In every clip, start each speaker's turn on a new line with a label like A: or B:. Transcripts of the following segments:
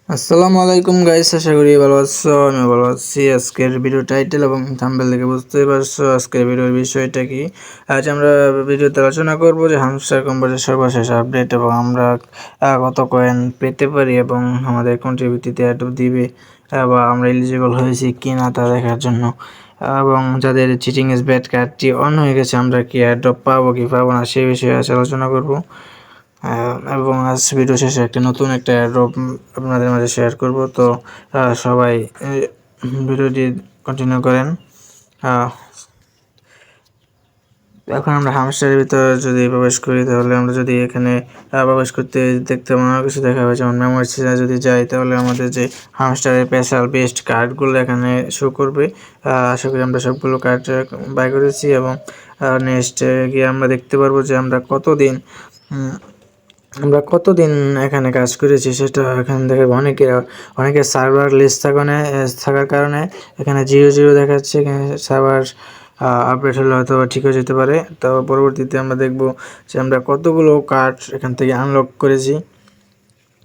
A: আসসালামু আলাইকুম গাইস, আশা করি ভালো আছো। আমি ভালো আছি। আজকের ভিডিও টাইটেল এবং থাম্বনেল দেখে বুঝতেই পারছো আজকের ভিডিওর বিষয়টা কি। আজ আমরা ভিডিওতে আলোচনা করব যে হামস্টার কম্পোজের সর্বশেষ আপডেট এবং আমরা কত কয়েন পেতে পারি এবং আমাদের কন্ট্রিবিউটিতে এত দিবে বা আমরা এলিজিবল হয়েছি কি না তা দেখার জন্য, এবং যাদের চিটিং ইজ ব্যাড কার্ডটি অন হয়ে গেছে আমরা কি এয়ারড্রপ পাবো কি পাবো না সেই বিষয়ে আজ আলোচনা করব। এবং আজ ভিডিও শেষে নতুন একটা অ্যাড্রপ আপনাদের মাঝে শেয়ার করব। তো সবাই ভিডিওটি কন্টিনিউ করেন। এখন আমরা হামস্টারের ভিতরে যদি প্রবেশ করি তাহলে আমরা যদি এখানে প্রবেশ করতে দেখতে অনেক কিছু দেখা হবে, যেমন মেমোরি সিজনে যদি যাই তাহলে আমাদের যে হামস্টারের স্পেশাল বেস্ট কার্ডগুলো এখানে শো করবে। আশা করি আমরা সবগুলো কার্ড বাই করেছি এবং নেক্সট গিয়ে আমরা দেখতে পারবো যে আমরা কতদিন এখানে কাজ করেছি সেটা এখানে দেখাবো। অনেকের সার্ভার লিস্ট থাকার কারণে এখানে 0 0 দেখাচ্ছে। এখানে সার্ভার আপডেট হলে হয়তো ঠিক হয়ে যেতে পারে। তো পরবর্তীতে আমরা দেখব যে আমরা কতগুলো কার্ড এখান থেকে আনলক করেছি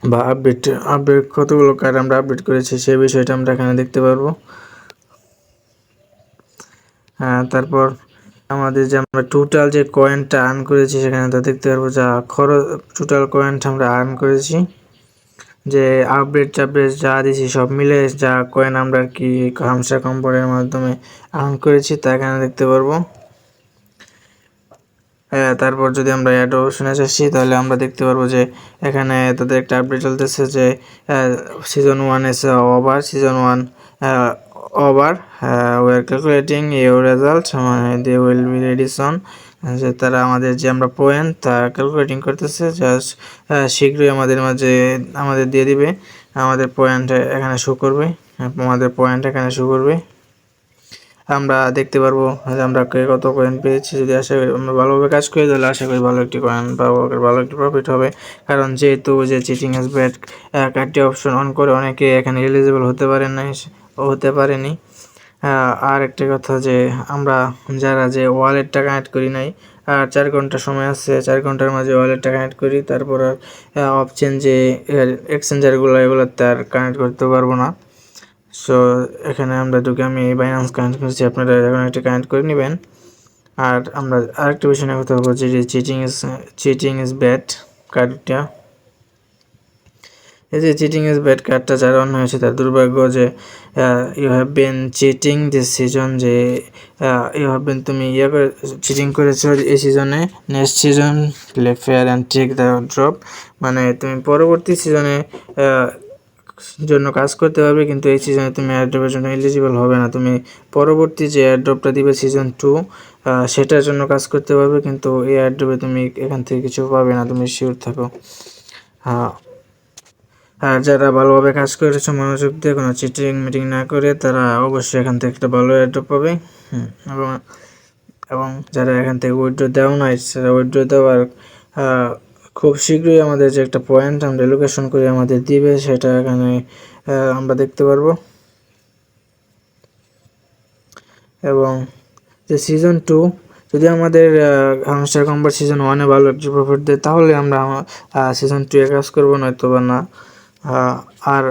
A: বা আপডেট কতগুলো কার্ড আমরা আপডেট করেছি সেই বিষয়টা আমরা এখানে দেখতে পারবো। তারপর আমাদের যে আমরা টোটাল যে কয়েনটা আর্ন করেছি সেখানে তা দেখতে পারবো, যা টোটাল কয়েনটা আমরা আর্ন করেছি, যে আপডেট যা দিয়েছি সব মিলে যা কয়েন আমরা কি হামস্টার কম্পোজের মাধ্যমে আর্ন করেছি তা এখানে দেখতে পারবো। তারপর যদি আমরা অ্যাড অপশনে আসি তাহলে আমরা দেখতে পারবো যে এখানে তাদের একটা আপডেট চলতেছে যে সিজন 1 এসে season 1 over we are calculating your result, মানে they will be ready soon, যে তারা আমাদের যে আমরা পয়েন্ট তা ক্যালকুলেটিং করতেছে, জাস্ট শীঘ্রই আমাদের দিয়ে দিবে। আমাদের পয়েন্ট এখানে শো করবে, আমরা দেখতে পারবো যে আমরা কত কয়েন পেয়েছি। যদি আশা করি আমরা ভালোভাবে কাজ করি তাহলে আশা করি ভালো একটি কয়েন পাবো, ভালো একটি প্রফিট হবে। কারণ যেহেতু যে চিটিং ইজ ব্যাড কার্ডটি অপশন অন করে অনেকে এখানে এলিজিবল হতে পারেনি। আর একটা কথা যে আমরা যারা যে ওয়ালেটটা কানেক্ট করি নাই, আর 4 ঘন্টা সময় আছে, 4 ঘন্টার মাঝে ওয়ালেটটা কানেক্ট করি, তারপর আর অপশন যে এক্সচেঞ্জারগুলো এগুলো তার কানেক্ট করতে পারবো না। সো এখানে আমি বাইন্যান্স কানেক্ট করছি, আপনারা এখন একটা কানেক্ট করে নেবেন। আর আমরা আরেকটা বিষয় নিয়ে কথা বলছি যে চিটিং ইজ ব্যাড কার্ডটা, এই যে চিটিং ইজ ব্যাড কার্ডটা যারা অন্য হয়েছে তার দুর্ভাগ্য যে you have been cheating this season, যে ইউ হ্যাভ বিন তুমি চিটিং করেছো এই সিজনে। Next season play fair and take the drop, মানে তুমি পরবর্তী সিজনে জন্য কাজ করতে পারবে, কিন্তু এই সিজনে তুমি এয়ারড্রপের জন্য এলিজিবল হবে না। তুমি পরবর্তী যে এয়ারড্রপটা দিবে সিজন 2 সেটার জন্য কাজ করতে পারবে, কিন্তু এই এয়ারড্রপে তুমি এখান থেকে কিছু পাবে না, তুমি শিওর থাকো। আর যারা ভালোভাবে কাজ করেছো মনোযোগ দিয়ে কোনো চিটিং না করে তারা অবশ্যই এখান থেকে একটা ভালো এয়ারড্রপ পাবে। এবং এবং যারা এখান থেকে উইথড্র দেওয়া নাই সেটা উইথড্র দেওয়ার খুব শীঘ্রই আমাদের যে একটা পয়েন্ট আমরা লোকেশন করে আমাদের দিবে সেটা এখানে আমরা দেখতে পারবো। এবং যে সিজন 2 যদি আমাদের হামস্টার কম্পোজ সিজন 1-এ ভালো একটি প্রফিট দেয় তাহলে আমরা সিজন 2-এ কাজ করবো, নয়তো বা না। আর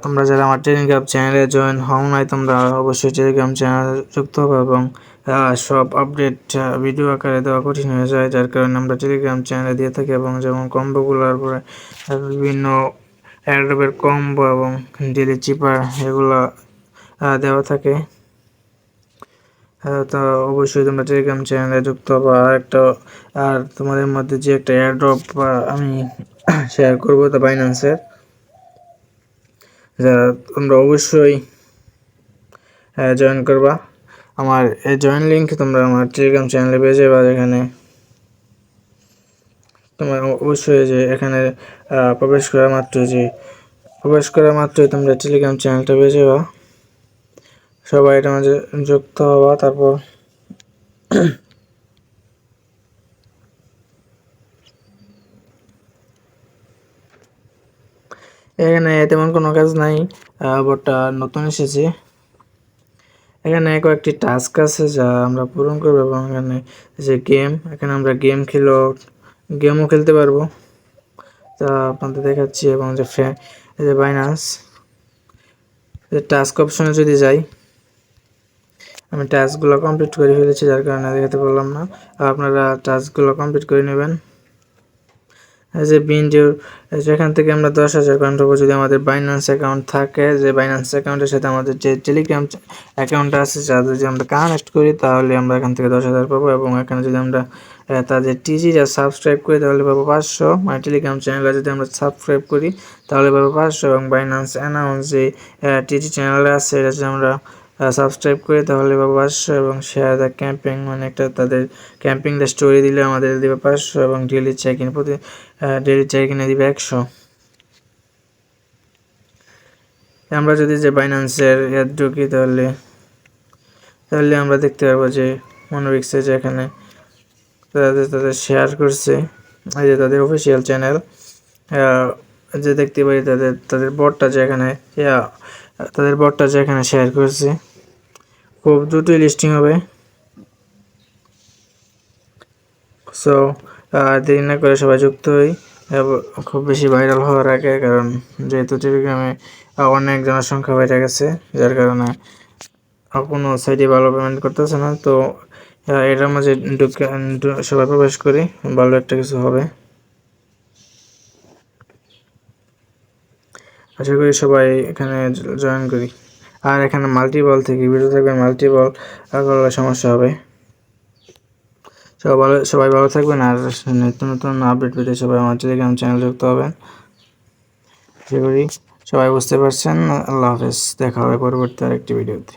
A: তোমরা যারা আমার টেলিগ্রাম চ্যানেলে জয়েন হও নাই তোমরা অবশ্যই টেলিগ্রাম চ্যানেলে যুক্ত হবে, এবং সব আপডেট ভিডিও আকারে দেওয়া কঠিন হয়ে যায়, যার কারণে আমরা টেলিগ্রাম চ্যানেলে দিয়ে থাকি। এবং যেমন কম্বোগুলোর পরে বিভিন্ন অ্যাড্রপের কম্বো এবং ডেলি চিপার এগুলো দেওয়া থাকে। তো অবশ্যই তোমরা টেলিগ্রাম চ্যানেলে যুক্ত হবো। আর তোমাদের মধ্যে যে একটা এয়ারড্রপ আমি শেয়ার করবো তা বাইন্যান্সের, যারা তোমরা অবশ্যই জয়েন করবা। আমার এই জয়েন লিঙ্ক তোমরা আমার টেলিগ্রাম চ্যানেলে পেয়ে যাবে। আর এখানে তোমরা অবশ্যই যে এখানে প্রবেশ করা মাত্রই তোমরা টেলিগ্রাম চ্যানেলটা পেয়ে যাবা। সবাই এটা মাঝে যুক্ত হবা। তারপর এখানে তেমন কোনো কাজ নাই, বটটা নতুন এসেছে। এখানে কয়েকটি টাস্ক আছে যা আমরা পূরণ করবো, এবং এখানে যে এখানে আমরা গেমও খেলতে পারবো, তা আপনাদের দেখাচ্ছি। এবং যে এই যে বাইন্যান্স টাস্ক অপশনে যদি যাই, আমি টাস্কগুলো কমপ্লিট করে ফেলেছি যার কারণে দেখাতে পারলাম না। আপনারা টাস্কগুলো কমপ্লিট করে নেবেন। এই যে বিনডিউ, যেখান থেকে আমরা 10,000 কয়েন পাবো যদি আমাদের বাইন্যান্স অ্যাকাউন্ট থাকে। যে বাইন্যান্স অ্যাকাউন্টের সাথে আমাদের যে টেলিগ্রাম অ্যাকাউন্টটা আছে যাতে যদি আমরা কানেক্ট করি তাহলে আমরা এখান থেকে 10,000 পাবো। এবং এখানে যদি আমরা তাদের টিজিটা সাবস্ক্রাইব করি তাহলে পাবো 500। মানে টেলিগ্রাম চ্যানেলটা যদি আমরা সাবস্ক্রাইব করি তাহলে পাবো 500। এবং বাইন্যান্স অ্যানাউন্স যে টিজি চ্যানেলটা আছে এটা যদি আমরা সাবস্ক্রাইব করি তাহলে পাবো 500। এবং শেয়ার দ্য ক্যাম্পিং মানে একটা তাদের ক্যাম্পিংটা স্টোরি দিলে আমাদের দেবে 500। এবং ডেলি চেক ইন দিবে 100। আমরা যদি যে বাইন্যান্সের অ্যাড ঢুকি তাহলে আমরা দেখতে পারবো যে মনোরিক্সে যে এখানে তাদের শেয়ার করছে। এই যে তাদের অফিসিয়াল চ্যানেল যে দেখতে পারি তাদের বটটা যে এখানে শেয়ার করছে। খুব দ্রুতই লিস্টিং হবে। সো দেরি না করে সবাই যুক্ত হই খুব বেশি ভাইরাল হওয়ার আগে, কারণ যেহেতু টেলিগ্রামে অনেক জনসংখ্যা বেড়ে গেছে যার কারণে কোনো সাইটে ভালো পেমেন্ট করতেছে না। তো এটার মাঝে সবাই প্রবেশ করি, ভালো একটা কিছু হবে। আশা করি সবাই এখানে জয়েন করি। আর এখানে মাল্টিবল থেকে ভিডিও থাকবে, মাল্টিবল করলে সমস্যা হবে। সবাই ভালো থাকবেন। আর নতুন নতুন আপডেট পেতে সবাই আমার টেলিগ্রাম চ্যানেল যুক্ত হবেন। আশা করি সবাই বুঝতে পারছেন। আল্লাহ হাফেজ, দেখা হবে পরবর্তী আরেকটি ভিডিওতে।